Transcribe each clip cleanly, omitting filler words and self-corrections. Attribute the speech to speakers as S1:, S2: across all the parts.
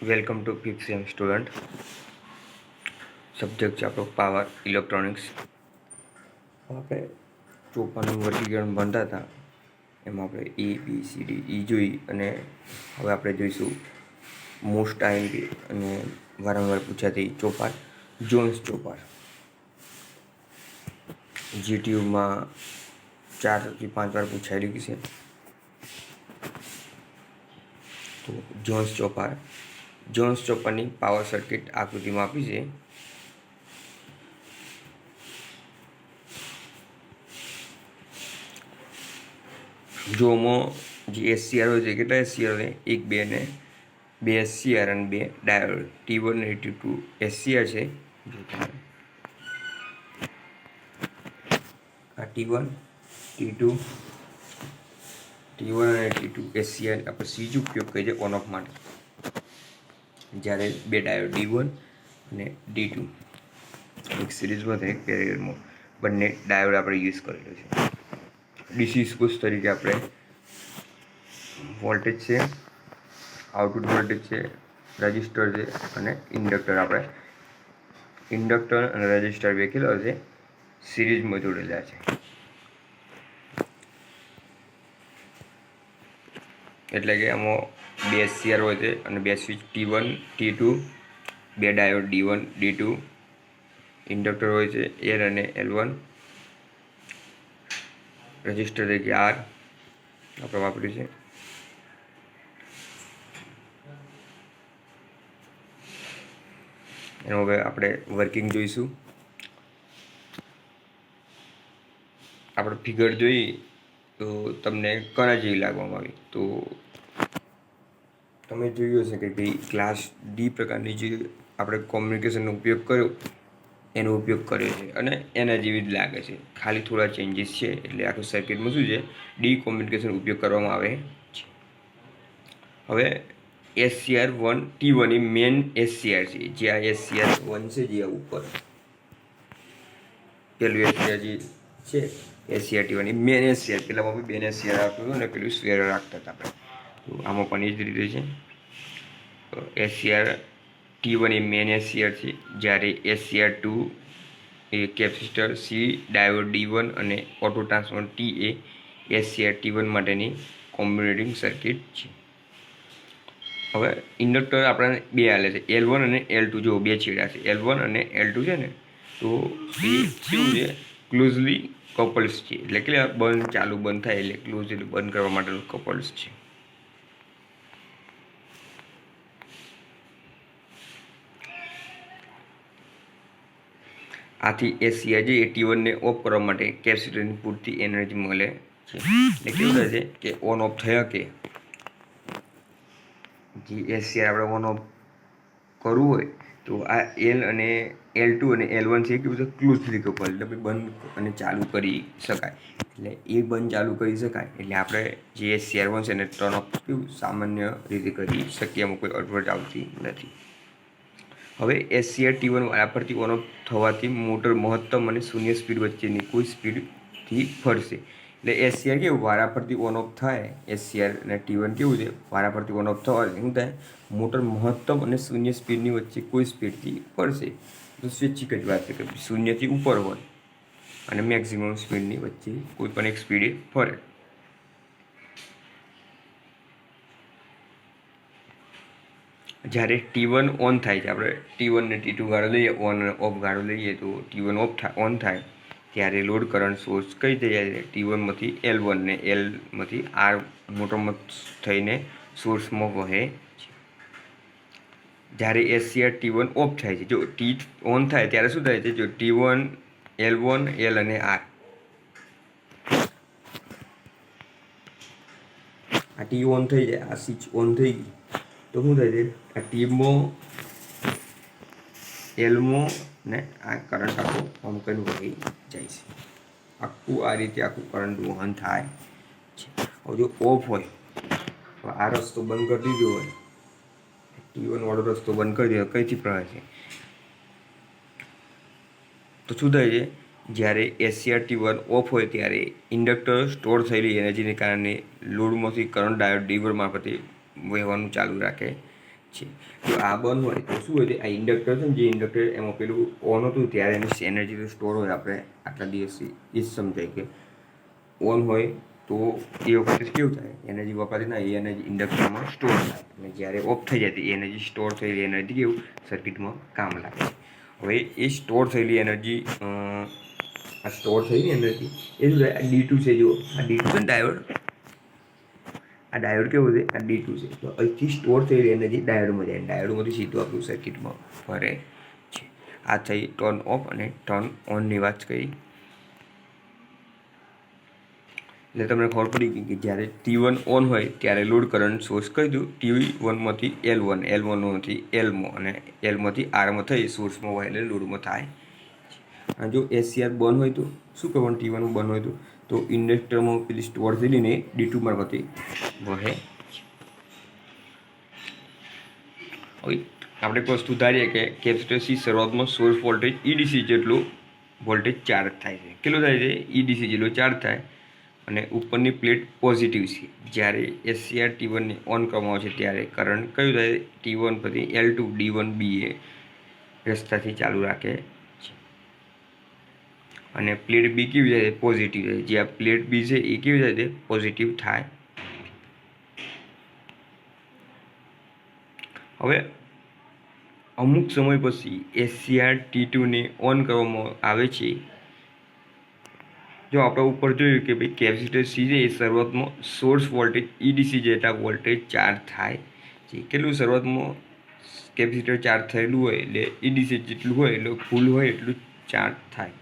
S1: Welcome to 5th sem student. Subject છે આપણો power electronics. આપણે ચોપાનું વર્ગીકરણ ભણતા હતા એમાં આપણે ABCD જોઈ અને હવે આપણે જોઈશું મોસ્ટ આઈએમપી અને વારંવાર પૂછાતી ચોપાર જોન્સ ચોપાર. GTUમાં 4 થી 5 વાર પૂછાયેલી છે. તો જોન્સ ચોપારની પાવર સર્કિટ આકૃતિમાં આપી છે. જોમાં જે SCR હોય છે, કેટલા SCR હોય? 1, 2 ને 2 SCR અને 2 ડાયોડ T1 અને T2 SCR છે. આ T1 અને T2 SCR આપણે સીજ ઉપયોગ કરીએ છીએ ઓન ઓફ માટે. જ્યારે 2 ડાયોડ D1 અને D2 એક સિરીઝમાં થાય, એક પેરેલલમાં બંને ડાયોડ આપણે યુઝ કરેલો છે. ડીસી સોર્સ તરીકે આપણે વોલ્ટેજ છે, આઉટપુટ વોલ્ટેજ છે, રજિસ્ટર છે અને ઇન્ડક્ટર. આપણે ઇન્ડક્ટર અને રજિસ્ટર બે કેટલા છે? સિરીઝમાં જોડેલા છે. એટલે કે આમાં 2 SCR હોય છે અને 2 switch T1 T2, 2 diode D1 D2, inductor હોય છે L અને L1, રજિસ્ટર તરીકે R આપણે વાપર્યું છે. એનું હવે આપણે વર્કિંગ જોઈશું. આપણે ફિગર જોઈ તો તમને કણા જેવી લાગવામાં આવી? તો તમે જોયું હશે કે ભાઈ ક્લાસ D પ્રકારની જે આપણે કોમ્યુનિકેશનનો ઉપયોગ કર્યો એનો ઉપયોગ કર્યો છે અને એના જેવી જ લાગે છે. ખાલી થોડા ચેન્જીસ છે. એટલે આખું સર્કિટમાં શું છે? ડી કોમ્યુનિકેશન ઉપયોગ કરવામાં આવે છે. હવે SCR1 T1 એ મેન SCR છે. જે આ SCR1 છે, જે આ ઉપર પેલું SCR જે છે SCR T1 એ મેન SCR. પેલામાં બી બેન SCR આવતું હતું ને પેલું સ્ક્વેર રાખતા હતા આપણે. તો આમાં પણ એ જ રીતે છે. SCR T1 એ મેન SCR છે, જ્યારે SCR2 એ કેપેસિટર, C ડાયોડ D1 અને ઓટો ટ્રાન્સફોર્મર T એ SCR T1 માટેની કોમ્બિનેટિંગ સર્કિટ છે. હવે ઇન્ડક્ટર આપણે બે આલે છે, L1 અને L2. જો બે છેડા છે L1 અને L2 છે ને, તો એ કેવું છે? ક્લોઝલી કપલ્સ છે. એટલે કે બંધ ચાલુ બંધ થાય એટલે ક્લોઝલી બંધ કરવા માટેનું કપલ્સ છે. આથી SCR જે T1 ને ઓફ કરવા માટે કેપેસિટરની પૂરતી એનર્જી મળે છે. એટલે કેવું થાય છે કે ઓન ઓફ થયા કે જે SCR આપણે ઓન ઓફ કરવું હોય તો આ L અને L2 અને L1 છે, કેવું છે? Closely couple. એટલે બંધ અને ચાલુ કરી શકાય. એટલે એ બંધ ચાલુ કરી શકાય એટલે આપણે જે SCR1 છે એને ટર્ન ઓફ કેવું સામાન્ય રીતે કરી શકીએ. એમાં કોઈ અડવટ આવતી નથી. હવે SCR T1 વારાફરતી ઓન ઓફ થવાથી મોટર મહત્તમ અને શૂન્ય સ્પીડ વચ્ચેની કોઈ સ્પીડથી ફરશે. એટલે SCR કેવું વારાફરતી ઓન ઓફ થાય, SCR અને T1 કેવું છે? વારાફરતી ઓન ઓફ થવાથી શું થાય? મોટર મહત્તમ અને શૂન્ય સ્પીડની વચ્ચે કોઈ સ્પીડથી ફરશે. તો સ્વૈચ્છિક જ વાત છે કે શૂન્યથી ઉપર હોય અને મેક્સિમમ સ્પીડની વચ્ચે કોઈ પણ એક સ્પીડે ફરે. જ્યારે T1 ઓન થાય છે, આપણે T1 ને T2 ગાળો લઈએ, ઓન અને ઓફ ગાળો લઈએ, તો T1 ઓન થાય ત્યારે લોડ કરંટ સોર્સ કઈ થઈ જાય છે? T1માંથી L1 ને Lમાંથી R મોટરમાં થઈને સોર્સમાં વહે છે. જ્યારે SCR T1 ઓફ થાય છે, જો T ઓન થાય ત્યારે શું થાય છે? જો T1 L1 L અને R આ T ઓન થઈ જાય, આ સ્વિચ ઓન થઈ ગઈ તો શું થાય છે? આ Tમાં Lમાં ને આ કરંટ આખો ઓમ કરીને વહી જાય છે. આખું આ રીતે આખું કરંટ વહન થાય છે. હવે જો ઓફ હોય તો આ રસ્તો બંધ કરી દીધો હોય, T1 વાળો રસ્તો બંધ કરી દીધો, કઈથી પ્રવાહ છે? તો શું થાય છે? જ્યારે SCR T1 ઓફ હોય ત્યારે ઇન્ડક્ટર સ્ટોર થયેલી એનર્જીને કારણે લોડમાંથી કરંટ ડાયોડ D1 મારફતે વહેવાનું ચાલુ રાખે છે. જો આ બંધ હોય તો શું હોય છે, આ ઇન્ડક્ટર છે ને, જે ઇન્ડક્ટર એમાં પેલું ઓન હતું ત્યારે એની એનર્જી તો સ્ટોર હોય. આપણે આટલા દિવસથી એ જ સમજાય કે ઓન હોય તો એ વખતે કેવું થાય, એનર્જી વપરાતી ના એ એનર્જી ઇન્ડક્ટરમાં સ્ટોર થાય, અને જ્યારે ઓફ થઈ જાય તો એ એનર્જી સ્ટોર થયેલી એનર્જી કેવું સર્કિટમાં કામ લાગે છે. હવે એ સ્ટોર થયેલી એનર્જી, આ સ્ટોર થયેલી એનર્જી એ શું થાય, આ D2 છે, જો આ D2 છે ને ડાયોડ, આ ડાયોડ કેવું છે, આ D2 છે, તો અહીંથી સ્ટોર થયેલી એનર્જી ડાયોડમાં જાય, ડાયોડમાંથી સીધું આપણું સર્કિટમાં ફરે છે. આ થઈ ટર્ન ઓફ અને ટર્ન ઓનની વાત કરી. એટલે તમને ખબર પડી ગઈ કે જ્યારે T1 ઓન હોય ત્યારે લોડ કરંટ સોર્સ કરી દઉં, T1માંથી L1, L1માંથી Lમાં અને Lમાંથી Rમાં થઈ સોર્સમાં હોય એટલે લોડમાં થાય. અને જો SCR બંધ હોય તો શું કરવાનું, T1 બંધ હોય તો ઇન્ડક્ટરમાં પેલી સ્ટોર થયેલી ને D2 મારફતે વહે. હવે આપણે એક વસ્તુ ધારીએ કે કેપેસિટર C શરૂઆતમાં સોર્સ વોલ્ટેજ EDC જેટલું વોલ્ટેજ ચાર્જ થાય છે. કેટલું થાય છે, EDC જેટલો ચાર્જ થાય, અને ઉપરની પ્લેટ પોઝિટિવ છે. જ્યારે SCR T1ને ઓન કરવામાં આવે છે ત્યારે કરંટ કયું થાય, T1 પછી L2 D1 B એ રસ્તાથી ચાલુ રાખે છે, અને પ્લેટ બી કેવી જાય, પોઝિટિવ જાય. જે આ પ્લેટ બી છે એ કેવી જાય, પોઝિટિવ થાય. હવે અમુક સમય પછી SCR T2ને ઓન કરવામાં આવે છે. જો આપણે ઉપર જોયું કે ભાઈ કેપેસિટર C છે એ શરૂઆતમાં સોર્સ વોલ્ટેજ EDC જેટલા વોલ્ટેજ ચાર્જ થાય છે. કેટલું શરૂઆતમાં કેપેસિટર ચાર્જ થયેલું હોય એટલે EDC જેટલું હોય એટલે ફૂલ હોય એટલું ચાર્જ થાય,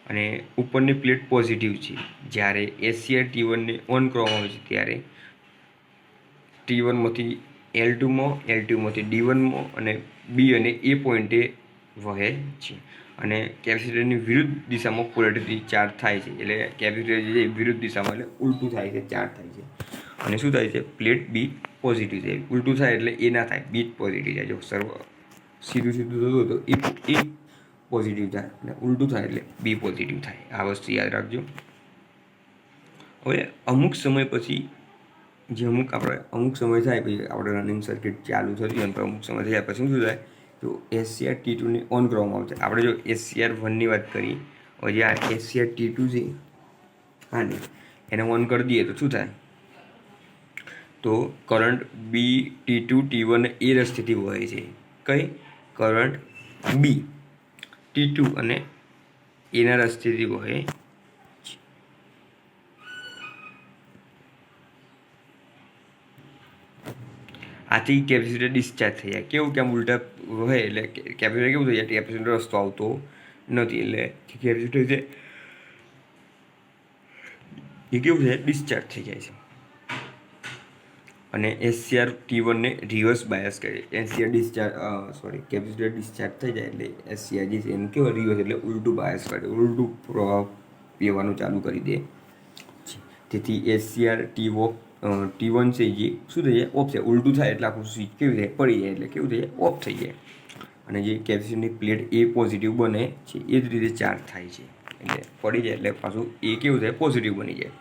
S1: અને ઉપરની પ્લેટ પોઝિટિવ છે. જ્યારે SCR T1ને ઓન કરવામાં આવે છે ત્યારે T1માંથી L2માં, L2માંથી D1માં અને B અને A પોઈન્ટે વહે છે, અને કેપેસિટરની વિરુદ્ધ દિશામાં પોલેરિટી ચાર્જ થાય છે. એટલે કેપેસિટર જે વિરુદ્ધ દિશામાં એટલે ઉલટું થાય છે, ચાર્જ થાય છે. અને શું થાય છે, પ્લેટ બી પોઝિટિવ થાય. ઉલટું થાય એટલે એ ના થાય, બી પોઝિટિવ થાય. જો સીધું થતું તો એ પોઝિટિવ થાય, અને ઉલટું થાય એટલે બી પોઝિટિવ થાય. આ વસ્તુ યાદ રાખજો. હવે અમુક સમય પછી જે અમુક સમય થાય પછી આપણે રનિંગ સર્કિટ ચાલુ થતી હોય, અમુક સમય થયા પછી શું થાય, તો SCR T2ને ઓન કરવામાં આવે છે. આપણે જો SCR 1ની વાત કરીએ, હવે જે આ SCR T2 છે, હા ને, એને ઓન કરી દઈએ તો શું થાય, તો કરંટ બી T2 T1 એ રસ્તેથી વહે છે. કઈ કરંટ બી T2 અને એના રસ્તેથી વહે. આથી કેપેસિટર ડિસ્ચાર્જ થઈ જાય. કેવું કે આમ ઉલટા વહે એટલે કેપેસિટર કેવું થઈ જાય, કેપેસિટર રસ્તો આવતો નથી, એટલે કેપેસિટર છે એ કેવું છે, ડિસ્ચાર્જ થઈ જાય છે. અને SCR T1ને રિવર્સ બાયસ કરે. કેપેસિટર ડિસ્ચાર્જ થઈ જાય એટલે SCR જે છે એનું કેવું રિવર્સ એટલે ઉલટું બાયસ કરે, ઉલટું પ્રભાવ પીવાનું ચાલુ કરી દે. તેથી SCR T1 છે જે શું થઈ જાય, ઓફ થાય. ઉલટું થાય એટલે આખું સ્વિચ કેવી થાય, પડી જાય, એટલે કેવું થઈ જાય, ઓફ થઈ જાય. અને જે કેપેસિટરની પ્લેટ એ પોઝિટિવ બને છે એ જ રીતે ચાર્જ થાય છે, એટલે પડી જાય એટલે પાછું એ કેવું થાય, પોઝિટિવ બની જાય.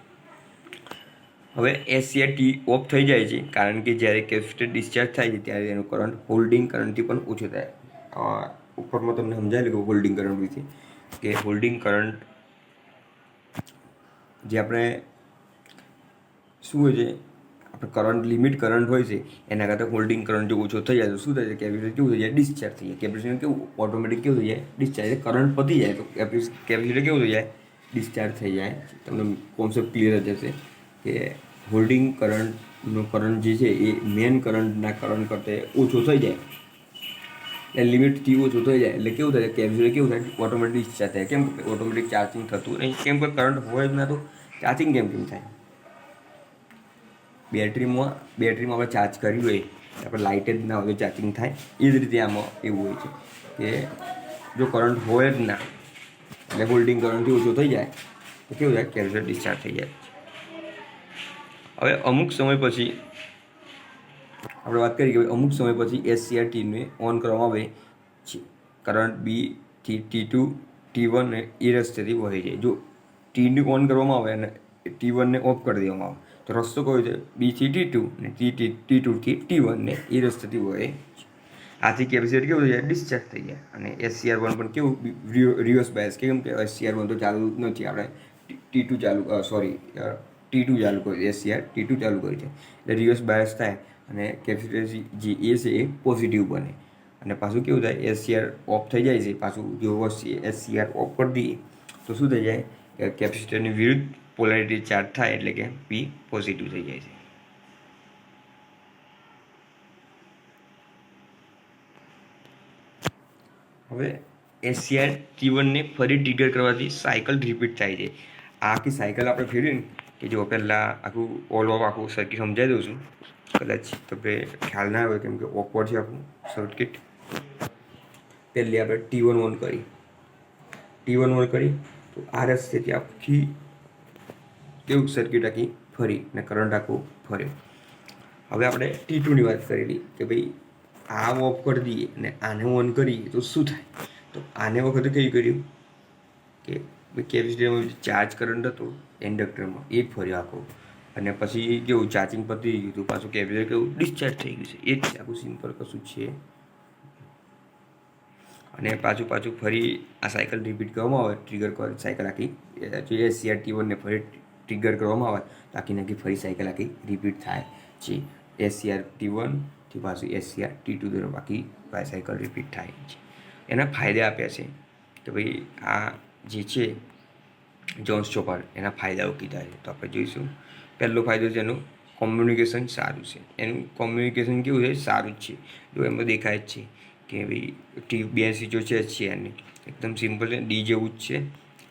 S1: હવે SCR T ઓફ થઈ જાય છે કારણ કે જ્યારે કેપેસિટર ડિસ્ચાર્જ થાય છે ત્યારે એનો કરંટ હોલ્ડિંગ કરંટથી પણ ઓછો થાય. ઉપરમાં તમને સમજાયેલું કે હોલ્ડિંગ કરંટ વિશે, કે હોલ્ડિંગ કરંટ જે આપણે શું હોય છે, આપણે કરંટ લિમિટ કરંટ હોય છે એના કરતાં હોલ્ડિંગ કરંટ જો ઓછો થઈ જાય તો શું થાય છે, કેપેસિટર કેવું થઈ જાય, ડિસ્ચાર્જ થઈ જાય. કેપેસિટર કેવું ઓટોમેટિક કેવું થઈ જાય, ડિસ્ચાર્જ. કરંટ પતી જાય તો કેપેસિટર કેવું થઈ જાય, ડિસ્ચાર્જ થઈ જાય. તમને કોન્સેપ્ટ ક્લિયર જ હશે કે હોલ્ડિંગ કરંટનો કરંટ જે છે એ મેન કરંટના કરંટ કરતાં ઓછો થઈ જાય, એટલે લિમિટથી ઓછો થઈ જાય એટલે કેવું થાય, કેપેસિટર કેવું થાય, ઓટોમેટિક ડિસ્ચાર્જ થાય. કેમ ઓટોમેટિક ચાર્જિંગ થતું નહીં, કેમ કે કરંટ હોય જ ના તો ચાર્જિંગ કેમ થાય. બેટરીમાં આપણે ચાર્જ કર્યું હોય, આપણે લાઇટ જ ના હોય તો ચાર્જિંગ થાય. એ જ રીતે આમાં એવું હોય છે કે જો કરંટ હોય જ ના એટલે હોલ્ડિંગ કરંટથી ઓછો થઈ જાય તો કેવું થાય, કેપેસિટર ડિસ્ચાર્જ થઈ જાય. હવે અમુક સમય પછી આપણે વાત કરીએ કે અમુક સમય પછી SCR Tને ઓન કરવામાં આવે છે. કરંટ બી થી T2 T1 એ રસ્તેથી વહે છે. જો Tને ઓન કરવામાં આવે અને T1ને ઓફ કરી દેવામાં આવે તો રસ્તો કયો છે? બીથી T2 ને T2થી T1 ને એ રસ્તેથી વહે. આથી કેપેસિટર કેવું થઈ જાય? ડિસ્ચાર્જ થઈ જાય. અને SCR1 પણ કેવું રિવર્સ બાયસ, કેમ કે SCR1 તો ચાલુ નથી, આપણે T2 ચાલુ T2 ચાલુ કર્યું, SCR T2 ચાલુ કર્યું છે એટલે રિવર્સ બાયસ થાય અને કેપેસિટર જે એ છે એ પોઝિટિવ બને. અને પાછું કેવું થાય? SCR ઓફ થઈ જાય છે. પાછું જો SCR ઓફ કરી દઈએ તો શું થઈ જાય? કેપેસિટરની વિરુદ્ધ પોલારિટી ચાર્જ થાય એટલે કે P પોઝિટિવ થઈ જાય છે. હવે SCR T1 ને ફરી ટ્રિગર કરવાથી સાયકલ રિપીટ થાય છે. આ આખી સાયકલ આપણે ફેરવીને કે જો પહેલાં આખું ઓલ ઓફ આખું સર્કિટ સમજાવી દઉં છું, કદાચ તમને ખ્યાલ ના આવે કેમ કે ઓકવર્ડ છે આપણું સર્કિટ. પહેલી આપણે T1 ઓન કરી તો આ રસ્તેથી આખી કેવું સર્કિટ આખી ફરી ને કરંટ આખું ફર્યો. હવે આપણે T2ની વાત કરેલી કે ભાઈ આ ઓફ કરી દઈએ ને આને ઓન કરીએ તો શું થાય? તો આને વખતે કઈ કર્યું કે ભાઈ કેપેસિટરમાં જે ચાર્જ કરંટ હતો ઇન્ડક્ટરમાં એ ફર્યો આખો, અને પછી કેવું ચાર્જિંગ પતી ગયું તો પાછું કેપેસિટર કેવું ડિસ્ચાર્જ થઈ ગયું છે. એ જ આખું સિમ્પલ કશું છે. અને પાછું ફરી આ સાયકલ રિપીટ કરવામાં આવે, ટ્રિગર કરવા સાયકલ આખી જે SCR T1 ને ફરી ટ્રિગર કરવામાં આવે તો આખી ફરી સાયકલ આખી રિપીટ થાય છે. SCR T1 થી પાછું SCR T2 તરફ આખી સાયકલ રિપીટ થાય છે. એના ફાયદા આપ્યા છે કે ભાઈ આ જે છે જોન્સ ચોપાર, એના ફાયદાઓ કીધા છે તો આપણે જોઈશું. પહેલો ફાયદો છે એનું કોમ્યુનિકેશન સારું છે. એનું કોમ્યુનિકેશન કેવું છે? સારું જ છે. જો એમાં દેખાય જ છે કે ભાઈ બે સ્વિચો છે SCRની એકદમ સિમ્પલ છે, ડી જેવું જ છે.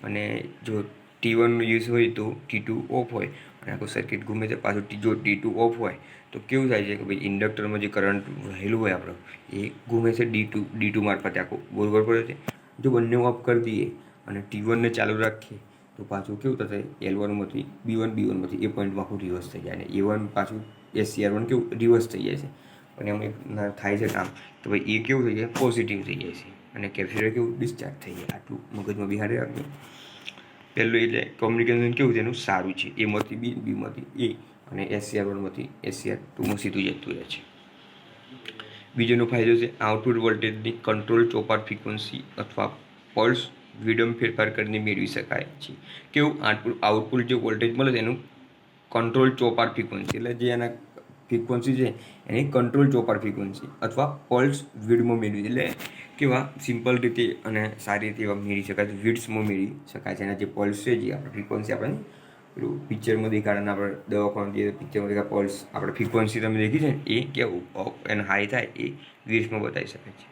S1: અને જો T1 યુઝ હોય તો T2 ઓફ હોય અને આખું સર્કિટ ઘૂમે છે. પાછું જો T2 ઓફ હોય તો કેવું થાય છે કે ભાઈ ઇન્ડક્ટરમાં જે કરંટ વહેલું હોય આપણો એ ઘૂમે છે D2 મારફતે આખું બરોબર પડે છે. જો બંને ઓફ કરી દઈએ અને T1 ને ચાલુ રાખીએ તો પાછું કેવું થશે? L1માંથી B1માંથી એ પોઈન્ટમાં આખું રિવર્સ થઈ જાય અને A1 પાછું SCR1 કેવું રિવર્સ થઈ જાય છે. પણ એમાં થાય છે કામ તો ભાઈ એ કેવું થઈ જાય? પોઝિટિવ થઈ જાય છે અને કેપેસિટર કેવું ડિસ્ચાર્જ થઈ જાય. આટલું મગજમાં બિહારી રાખજો. પહેલું એટલે કોમ્યુનિકેશન કેવું છે એનું સારું છે. એમાંથી બી, બીમાંથી એ અને SCR1માંથી SCR2માં સીધું જતું રહે છે. બીજોનો ફાયદો છે આઉટપુટ વોલ્ટેજની કંટ્રોલ ચોપાર ફ્રીક્વન્સી અથવા પલ્સ વિડમ ફેરફાર કરીને મેળવી શકાય છે. કેવું? આઉટપુટ જે વોલ્ટેજ મળે છે એનું કંટ્રોલ ચોપાર ફ્રીક્વન્સી, એટલે જે એના ફ્રીક્વન્સી છે એની કંટ્રોલ ચોપાર ફ્રીક્વન્સી અથવા પલ્સ વિડમાં મેળવી, એટલે કેવા સિમ્પલ રીતે અને સારી રીતે એવા મેળવી શકાય છે. વિડ્સમાં મેળવી શકાય છે. એના જે પલ્સ છે, જે આપણે ફ્રીક્વન્સી આપણે પેલું પિક્ચરમાં દેખાડે ને આપણે દવાખાના જે પિક્ચરમાં દેખાય પલ્સ આપણે ફ્રીક્વન્સી તમે દેખી છે ને એ કેવું એને હાઈ થાય એ વિડ્સમાં બતાવી શકાય છે.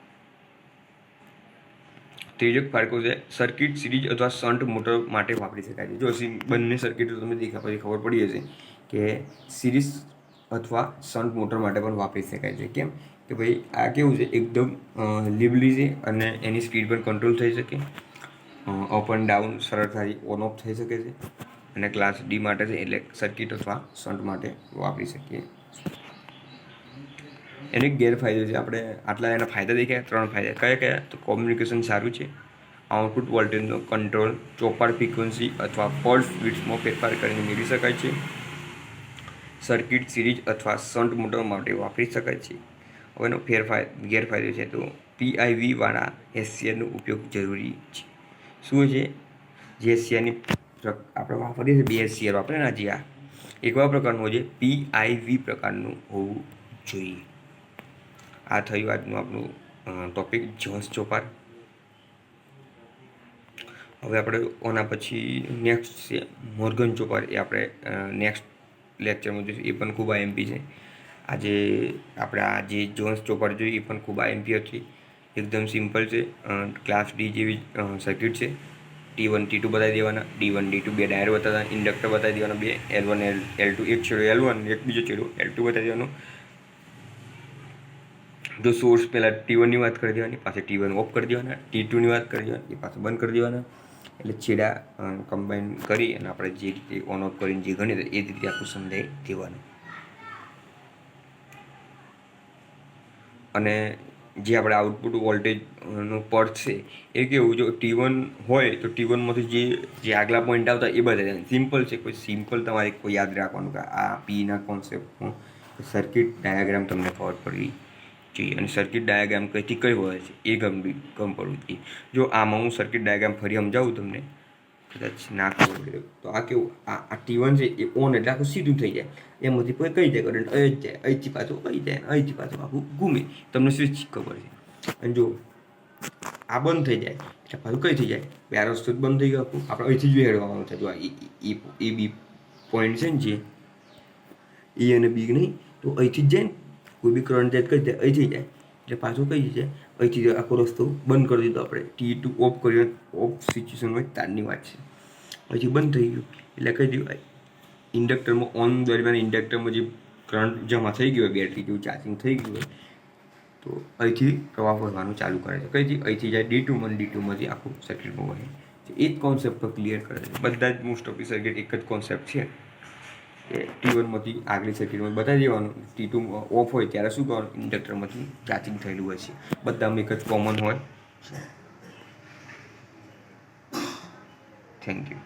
S1: ત્રીજો ફાયદો છે સર્કિટ સિરીઝ અથવા શન્ટ મોટર માટે વાપરી શકાય છે. જો બંને સર્કિટો તમે દેખા પછી ખબર પડી હશે કે સિરીઝ અથવા શન્ટ મોટર માટે પણ વાપરી શકાય છે. કેમ કે ભાઈ આ કેવું છે? એકદમ લીવલી છે અને એની સ્પીડ પણ કંટ્રોલ થઈ શકે, અપ એન્ડ ડાઉન સરળતાથી ઓન ઓફ થઈ શકે છે. અને ક્લાસ ડી માટે છે એટલે સર્કિટ અથવા શન્ટ માટે વાપરી શકીએ. એને ગેરફાયદો છે. આપણે આટલા એના ફાયદા દેખ્યા, 3 ફાયદા કયા? તો કોમ્યુનિકેશન સારું છે, આઉટપુટ વોલ્ટેજનો કંટ્રોલ ચોપાર ફ્રીક્વન્સી અથવા પલ્સ વિડ્સમાં ફેરફાર કરીને મેળવી શકાય છે, સર્કિટ સિરીઝ અથવા શન્ટ મોટર માટે વાપરી શકાય છે. હવે એનો ગેરફાયદો છે તો PIV વાળા SCRનો ઉપયોગ જરૂરી છે. શું છે? જે SCRની આપણે વાપરીએ છીએ, 2 SCR વાપરે ને જે આ એવા પ્રકારનું હોય છે, PIV પ્રકારનું હોવું જોઈએ. આ થયું આજનું આપણું ટોપિક જોન્સ ચોપાર. હવે આપણે ઓના પછી નેક્સ્ટ છે મોર્ગન ચોપાર. એ આપણે નેક્સ્ટ લેક્ચરમાં જોઈશું. એ પણ ખૂબ IMP છે. આજે આપણે આ જે જોન્સ ચોપાર જોઈએ એ પણ ખૂબ IMP હતી. એકદમ સિમ્પલ છે. ક્લાસ ડી જેવી સર્કિટ છે. T1 T2 બતાવી દેવાના, D1 D2 બે ડાયર બતાવવાના, ઇન્ડક્ટર બતાવી દેવાના, બે L1 L2, એક છેડો L1 એક બીજો છેડો L2 બતાવી દેવાનો. જો સોર્સ પહેલાં T1ની વાત કરી દેવાની, પાછી T1 ઓફ કરી દેવાના, T2ની વાત કરી દેવાની, એ પાછું બંધ કરી દેવાના. એટલે છેડા કમ્બાઈન કરી અને આપણે જે રીતે ઓન ઓફ કરીને જે ગણીએ એ જ રીતે આખું સમજાવી દેવાનું. અને જે આપણે આઉટપુટ વોલ્ટેજનું પર્થ છે એ કેવું, જો T1 હોય તો T1માંથી જે આગલા પોઈન્ટ આવતા એ બધા સિમ્પલ છે. કોઈ સિમ્પલ તમારે કોઈ યાદ રાખવાનું કે આ પીના કોન્સેપ્ટમાં સર્કિટ ડાયાગ્રામ તમને ખબર પડવી જોઈએ, અને સર્કિટ ડાયાગ્રામ કઈથી કઈ હોય છે એ ગમ પડવું જોઈએ. જો આમાં હું સર્કિટ ડાયાગ્રામ ફરી સમજાવું તમને, કદાચ ના ખબર પડે તો આ કેવું, આ T1 છે એ ઓન એટલે આખું સીધું થઈ જાય, એમાંથી કોઈ કઈ જાય કરંટ અહીં જ જાય, અહીંથી પાછું અહીં જાય, અહીંથી પાછું આખું ઘૂમે, તમને સ્વિચ ખબર છે. અને જો આ બંધ થઈ જાય એટલે પાછું કઈ થઈ જાય, બે રસ્તો બંધ થઈ ગયો આખું, આપણે અહીંથી જ હેડવાનું છે. જો આ એ બી પોઈન્ટ છે ને, જે એ અને બી નહીં, તો અહીંથી જ જાય ને, કોઈ બી કરંટ જાય કઈ જાય, અહીંથી જાય એટલે પાછું કઈ જાય, અહીંથી આખો રસ્તો બંધ કરી દીધો આપણે. T2 ઓફ કર્યો, ઓફ સિચ્યુએશન હોય તારની વાત છે, અહીંથી બંધ થઈ ગયું એટલે કઈ દીધું ઇન્ડક્ટરમાં ઓન દરમિયાન ઇન્ડક્ટરમાં જે કરંટ જમા થઈ ગયો હોય, બેટરી જેવું ચાર્જિંગ થઈ ગયું હોય, તો અહીંથી પ્રવાહ વહેવાનું ચાલુ કરે છે. કઈથી? અહીંથી જાય D2માં, D2માંથી આખું સર્કિટમાં વહે. એ જ કોન્સેપ્ટ ક્લિયર કરે છે. બધા જ મોસ્ટ ઓફ સર્કિટ એક જ કોન્સેપ્ટ છે કે T1માંથી આગલી સર્કિટમાં બતાવી દેવાનું, T2 ઓફ હોય ત્યારે શું કરવાનું, ઇન્ડક્ટરમાંથી ચાર્જિંગ થયેલું હોય છે. બધામાં એક જ કોમન હોય. Thank you.